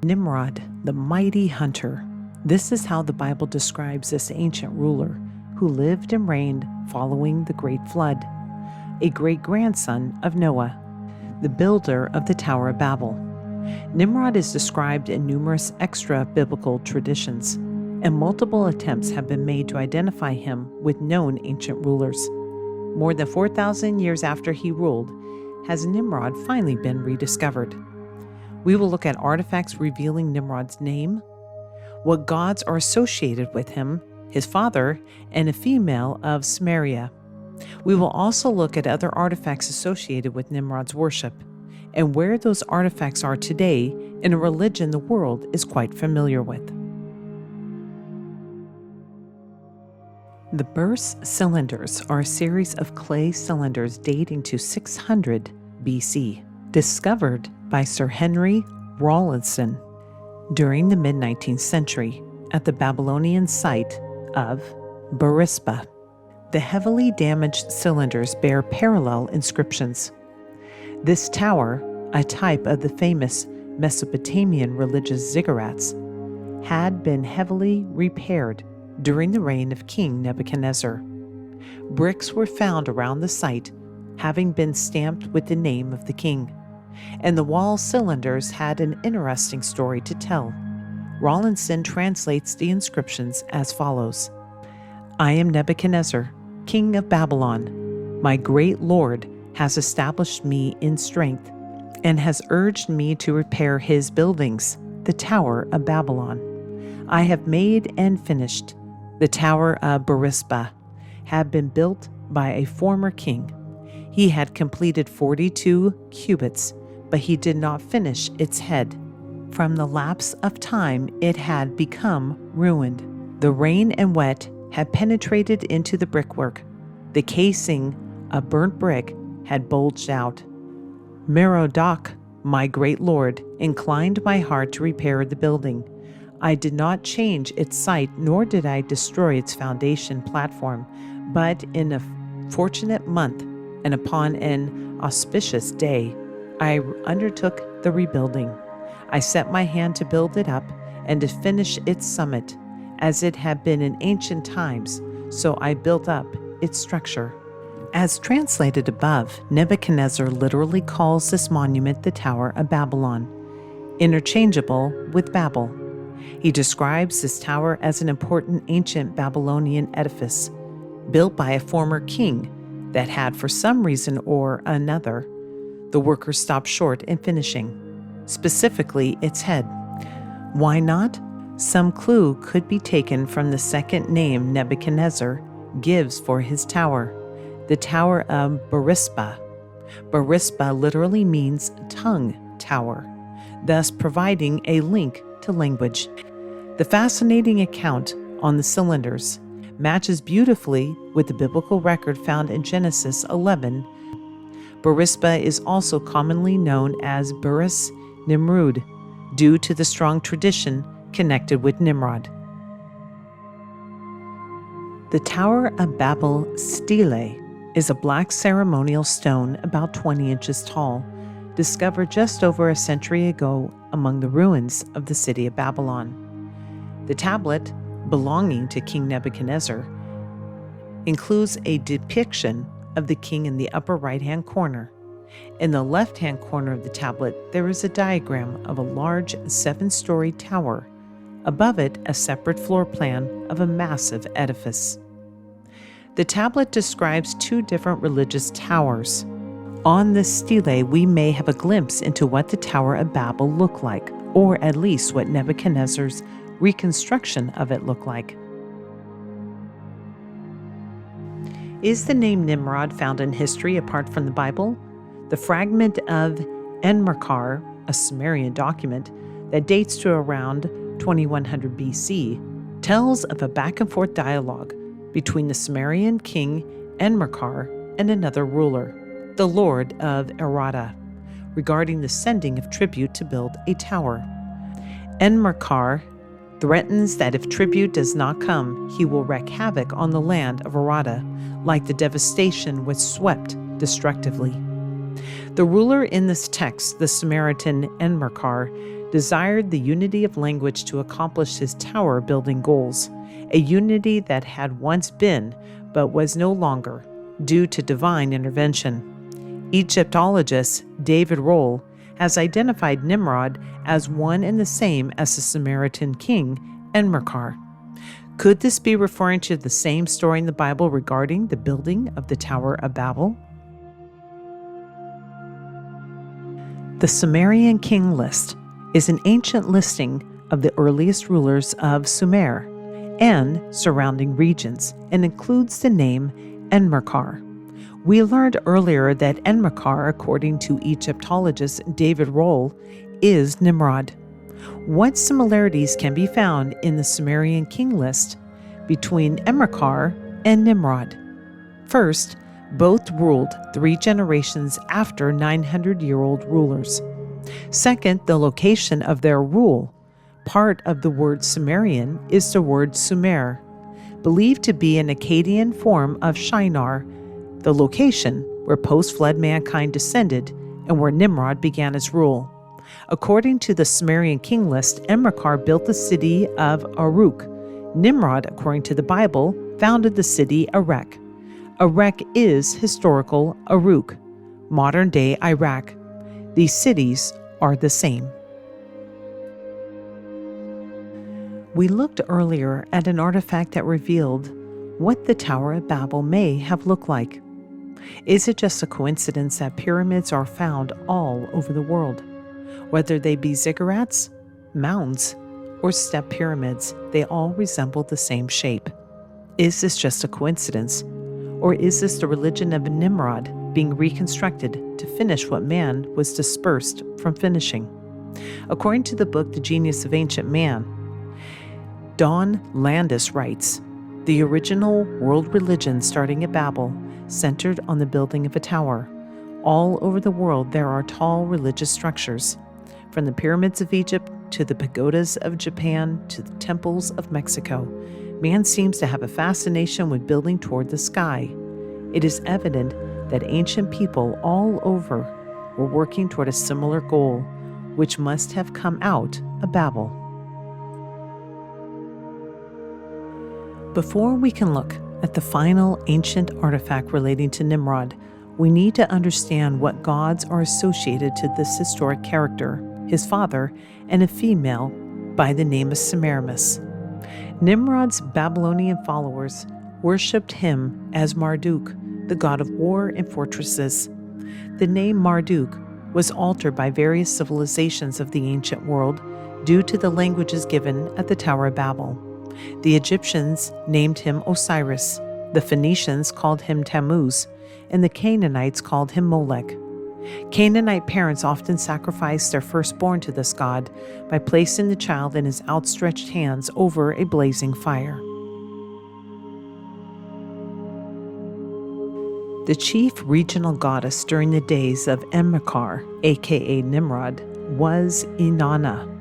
Nimrod, the mighty hunter. This is how the Bible describes this ancient ruler who lived and reigned following the Great Flood, a great-grandson of Noah, the builder of the Tower of Babel. Nimrod is described in numerous extra-biblical traditions, and multiple attempts have been made to identify him with known ancient rulers. More than 4,000 years after he ruled, has Nimrod finally been rediscovered. We will look at artifacts revealing Nimrod's name, what gods are associated with him, his father, and a female of Samaria. We will also look at other artifacts associated with Nimrod's worship, and where those artifacts are today in a religion the world is quite familiar with. The Burse cylinders are a series of clay cylinders dating to 600 BC, discovered by Sir Henry Rawlinson during the mid-19th century at the Babylonian site of Burisba. The heavily damaged cylinders bear parallel inscriptions. This tower, a type of the famous Mesopotamian religious ziggurats, had been heavily repaired during the reign of King Nebuchadnezzar. Bricks were found around the site, having been stamped with the name of the king, and the wall cylinders had an interesting story to tell. Rawlinson translates the inscriptions as follows: I am Nebuchadnezzar, king of Babylon. My great Lord has established me in strength and has urged me to repair his buildings, the Tower of Babylon. I have made and finished. The Tower of Burisba had been built by a former king. He had completed 42 cubits, but he did not finish its head. From the lapse of time, it had become ruined. The rain and wet had penetrated into the brickwork. The casing of burnt brick had bulged out. Merodach, my great lord, inclined my heart to repair the building. I did not change its site, nor did I destroy its foundation platform, but in a fortunate month and upon an auspicious day, I undertook the rebuilding. I set my hand to build it up and to finish its summit, as it had been in ancient times, so I built up its structure. As translated above, Nebuchadnezzar literally calls this monument the Tower of Babylon, interchangeable with Babel. He describes this tower as an important ancient Babylonian edifice, built by a former king that had, for some reason or another, the workers stopped short in finishing, specifically its head. Why not? Some clue could be taken from the second name Nebuchadnezzar gives for his tower, the Tower of Burisba. Burisba literally means tongue tower, thus providing a link to language. The fascinating account on the cylinders matches beautifully with the biblical record found in Genesis 11. Burisba is also commonly known as Buris Nimrod, due to the strong tradition connected with Nimrod. The Tower of Babel stele is a black ceremonial stone about 20 inches tall, discovered just over a century ago among the ruins of the city of Babylon. The tablet, belonging to King Nebuchadnezzar, includes a depiction of the king in the upper right-hand corner. In the left-hand corner of the tablet, there is a diagram of a large 7-story tower. Above it, a separate floor plan of a massive edifice. The tablet describes 2 different religious towers. On this stele, we may have a glimpse into what the Tower of Babel looked like, or at least what Nebuchadnezzar's reconstruction of it looked like. Is the name Nimrod found in history apart from the Bible? The fragment of EnMarar, a Sumerian document that dates to around 2100 BC, tells of a back-and-forth dialogue between the Sumerian king EnMarar and another ruler, the Lord of Erada, regarding the sending of tribute to build a tower. EnMarar threatens that if tribute does not come, he will wreak havoc on the land of Erada, like the devastation which swept destructively. The ruler in this text, the Samaritan EnMarar, desired the unity of language to accomplish his tower building goals, a unity that had once been but was no longer due to divine intervention. Egyptologist David Rohl has identified Nimrod as one and the same as the Samaritan king EnMarar. Could this be referring to the same story in the Bible regarding the building of the Tower of Babel? The Sumerian king list is an ancient listing of the earliest rulers of Sumer and surrounding regions and includes the name EnMarar. We learned earlier that EnMarar, according to Egyptologist David Rohl, is Nimrod. What similarities can be found in the Sumerian king list between EnMarar and Nimrod? First, both ruled 3 generations after 900-year-old rulers. Second, the location of their rule. Part of the word Sumerian is the word Sumer, believed to be an Akkadian form of Shinar, the location where post-flood mankind descended and where Nimrod began his rule. According to the Sumerian king list, EnMarar built the city of Uruk. Nimrod, according to the Bible, founded the city Erech. Erech is historical Uruk, modern-day Iraq. These cities are the same. We looked earlier at an artifact that revealed what the Tower of Babel may have looked like. Is it just a coincidence that pyramids are found all over the world? Whether they be ziggurats, mounds, or step pyramids, they all resemble the same shape. Is this just a coincidence? Or is this the religion of Nimrod being reconstructed to finish what man was dispersed from finishing? According to the book The Genius of Ancient Man, Don Landis writes, the original world religion starting at Babel centered on the building of a tower. All over the world there are tall religious structures, from the pyramids of Egypt to the pagodas of Japan to the temples of Mexico. Man seems to have a fascination with building toward the sky. It is evident that ancient people all over were working toward a similar goal, which must have come out of Babel. Before we can look at the final ancient artifact relating to Nimrod, we need to understand what gods are associated to this historic character, his father, and a female by the name of Semiramus. Nimrod's Babylonian followers worshipped him as Marduk, the god of war and fortresses. The name Marduk was altered by various civilizations of the ancient world due to the languages given at the Tower of Babel. The Egyptians named him Osiris, the Phoenicians called him Tammuz, and the Canaanites called him Molech. Canaanite parents often sacrificed their firstborn to this god by placing the child in his outstretched hands over a blazing fire. The chief regional goddess during the days of EnMarar, aka Nimrod, was Inanna.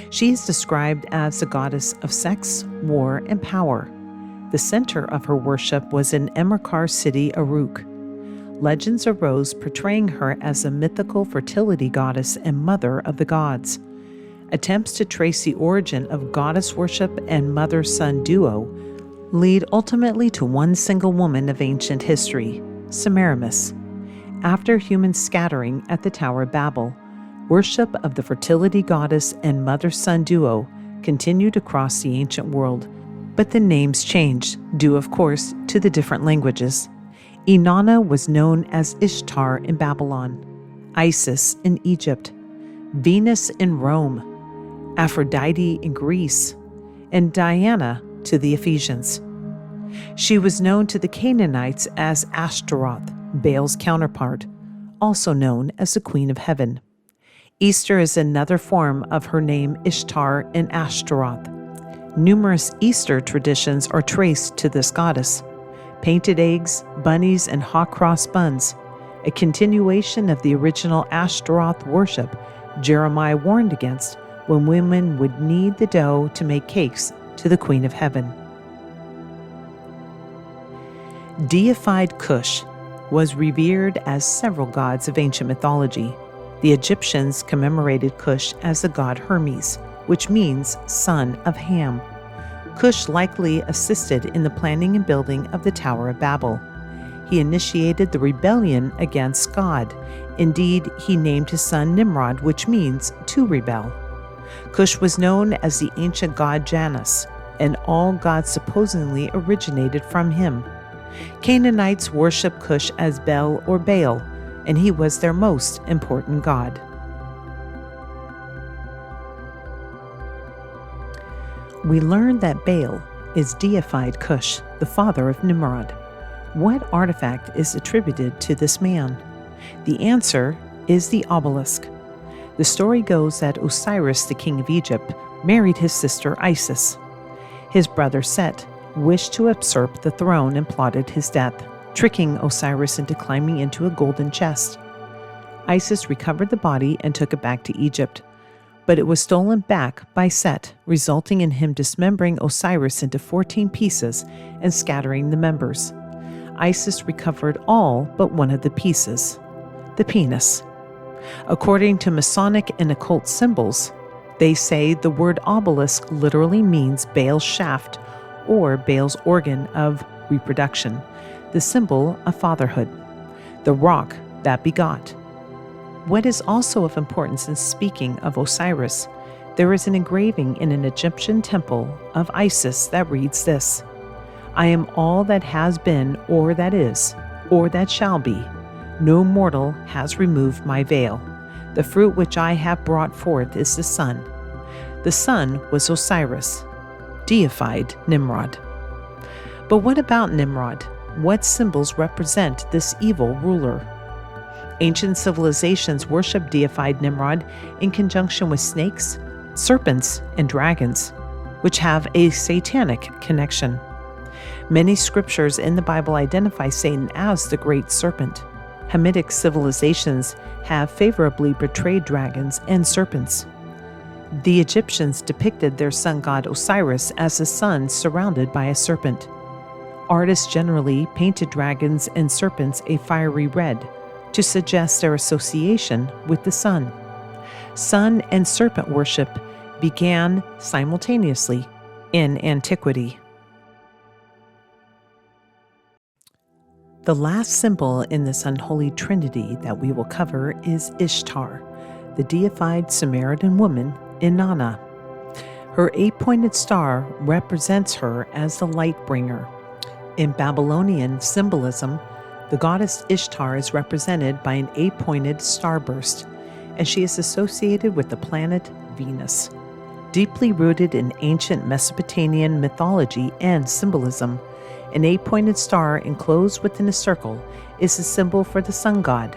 She is described as the goddess of sex, war, and power. The center of her worship was in EnMarar city Uruk. Legends arose portraying her as a mythical fertility goddess and mother of the gods. Attempts to trace the origin of goddess worship and mother-son duo lead ultimately to one single woman of ancient history, Semiramus. After human scattering at the Tower of Babel, worship of the fertility goddess and mother-son duo continued across the ancient world, but the names changed, due of course to the different languages. Inanna was known as Ishtar in Babylon, Isis in Egypt, Venus in Rome, Aphrodite in Greece, and Diana to the Ephesians. She was known to the Canaanites as Ashtaroth, Baal's counterpart, also known as the Queen of Heaven. Easter is another form of her name Ishtar in Ashtaroth. Numerous Easter traditions are traced to this goddess. Painted eggs, bunnies, and hot cross buns, a continuation of the original Ashtaroth worship Jeremiah warned against when women would knead the dough to make cakes to the Queen of Heaven. Deified Kush was revered as several gods of ancient mythology. The Egyptians commemorated Kush as the god Hermes, which means son of Ham. Kush likely assisted in the planning and building of the Tower of Babel. He initiated the rebellion against God. Indeed, he named his son Nimrod, which means to rebel. Kush was known as the ancient god Janus, and all gods supposedly originated from him. Canaanites worshiped Kush as Bel or Baal, and he was their most important god. We learn that Baal is deified Kush, the father of Nimrod. What artifact is attributed to this man? The answer is the obelisk. The story goes that Osiris, the king of Egypt, married his sister Isis. His brother Set wished to usurp the throne and plotted his death, tricking Osiris into climbing into a golden chest. Isis recovered the body and took it back to Egypt, but it was stolen back by Set, resulting in him dismembering Osiris into 14 pieces and scattering the members. Isis recovered all but one of the pieces, the penis. According to Masonic and occult symbols, they say the word obelisk literally means Baal's shaft or Baal's organ of reproduction, the symbol of fatherhood, the rock that begot. What is also of importance in speaking of Osiris, there is an engraving in an Egyptian temple of Isis that reads this: I am all that has been, or that is, or that shall be. No mortal has removed my veil. The fruit which I have brought forth is the sun. The sun was Osiris, deified Nimrod. But what about Nimrod? What symbols represent this evil ruler? Ancient civilizations worship deified Nimrod in conjunction with snakes, serpents, and dragons, which have a satanic connection. Many scriptures in the Bible identify Satan as the great serpent. Hamitic civilizations have favorably portrayed dragons and serpents. The Egyptians depicted their sun god Osiris as a sun surrounded by a serpent. Artists generally painted dragons and serpents a fiery red to suggest their association with the sun. Sun and serpent worship began simultaneously in antiquity. The last symbol in this unholy trinity that we will cover is Ishtar, the deified Samaritan woman Inanna. Her 8-pointed star represents her as the light bringer. In Babylonian symbolism, the goddess Ishtar is represented by an 8-pointed starburst, and she is associated with the planet Venus. Deeply rooted in ancient Mesopotamian mythology and symbolism, an 8-pointed star enclosed within a circle is a symbol for the sun god,